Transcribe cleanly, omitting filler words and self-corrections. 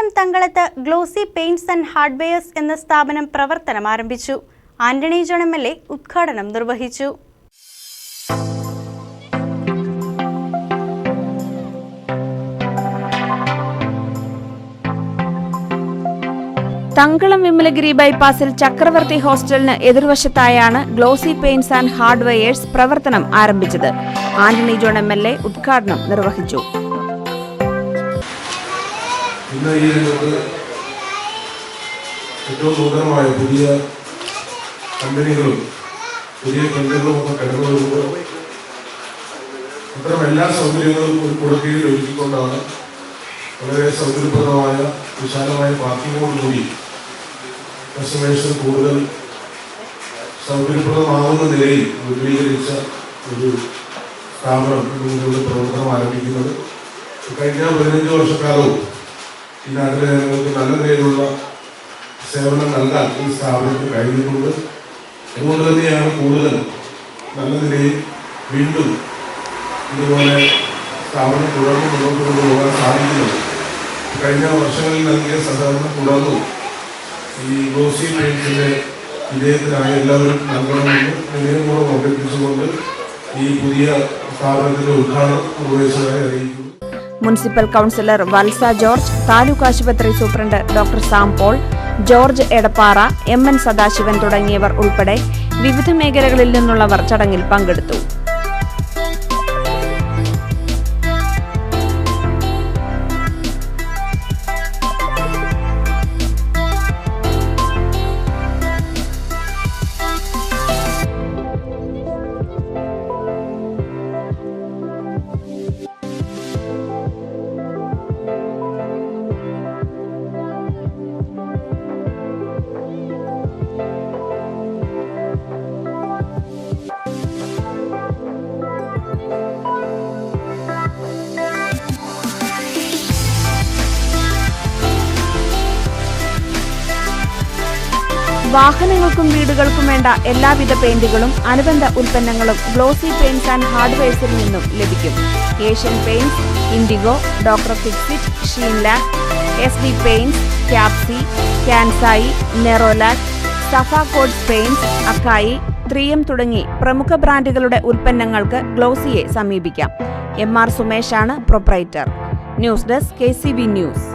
തങ്കളം തങ്കളത്ത് glossy paints and hardwares എന്ന സ്ഥാപനം പ്രവർത്തനം ആരംഭിച്ചു. ആന്റണി ജോൺ MLA ഉദ്ഘാടനം നിർവഹിച്ചു. തങ്കളം വിമലഗിരി ബൈപ്പാസിൽ ചക്രവർത്തി ഹോസ്റ്റലിന് എതിർവശത്തായാണ് ഗ്ലോസി പെയിന്റ്സ് ആൻഡ് ഹാർഡ്വെയർസ് പ്രവർത്തനം ആരംഭിച്ചത്. ആന്റണി ജോൺ MLA ഉദ്ഘാടനം നിർവഹിച്ചു. ഏറ്റവും നൂതനമായ പുതിയ കമ്പനികളും പുതിയ കേന്ദ്രങ്ങളും ഒക്കെ കടന്നു വരുമ്പോൾ ഇത്തരം എല്ലാ സൗകര്യങ്ങളും ഒരു കുടക്കീഴിൽ ഒരുക്കിക്കൊണ്ടാണ് വളരെ സൗകര്യപ്രദമായ വിശാലമായ പാർക്കിങ്ങോടുകൂടി കസ്റ്റമേഴ്സിന് കൂടുതൽ സൗകര്യപ്രദമാകുന്ന നിലയിൽ വിപുലീകരിച്ച ഒരു സ്ഥാപനം ഇതിലൂടെ പ്രവർത്തനം ആരംഭിക്കുന്നത്. കഴിഞ്ഞ 15 വർഷക്കാലവും ഈ നാട്ടിലെ ജനങ്ങൾക്ക് നല്ല നിലയിലുള്ള സേവനം നൽകാൻ ഈ സ്ഥാപനത്തിന് കഴിഞ്ഞിട്ടുണ്ട്. അതുകൊണ്ട് തന്നെയാണ് കൂടുതൽ നല്ല നിലയിൽ വീണ്ടും ഇതുപോലെ സ്ഥാപനം തുടർന്ന് മുന്നോട്ട് കൊണ്ടുപോകാൻ സാധിക്കുന്നത്. കഴിഞ്ഞ വർഷങ്ങളിൽ നൽകിയ സഹകരണം തുടർന്നു ഈ ഗ്ലോസി പെയിന്റ്സിന്റെ വിജയത്തിനായി എല്ലാവരും നൽകണമെന്ന് വിനയപൂർവ്വം അഭ്യർത്ഥിച്ചുകൊണ്ട് ഈ പുതിയ സ്ഥാപനത്തിന്റെ ഉദ്ഘാടനം നിർവഹിച്ചതായി അറിയിക്കുന്നു. Municipal councillor Valsa George, taluk ആശുപത്രി superintendent doctor Sam Paul, George Edappara, MN Sadasivan തുടങ്ങിയവർ ഉൾപ്പെടെ വിവിധ മേഖലകളിൽ നിന്നുള്ളവർ ചടങ്ങിൽ പങ്കെടുത്തു. വാഹനങ്ങൾക്കും വീടുകൾക്കും വേണ്ട എല്ലാവിധ പെയിന്റുകളും അനുബന്ധ ഉൽപ്പന്നങ്ങളും ഗ്ലോസി പെയിന്റ്സ് ആൻഡ് ഹാർഡ്വെയർസിൽ നിന്നും ലഭിക്കും. Asian paints, indigo, doctor fixit, Sheenlac, SD paints, Kapci, Kansai, Nerolac, സഫാകോഡ്സ് പെയിന്റ്സ്, അക്കായി, 3M തുടങ്ങി പ്രമുഖ ബ്രാൻഡുകളുടെ ഉൽപ്പന്നങ്ങൾക്ക് ഗ്ലോസിയെ സമീപിക്കാം. MR സുമേഷാണ് proprietor. News desk KCB news.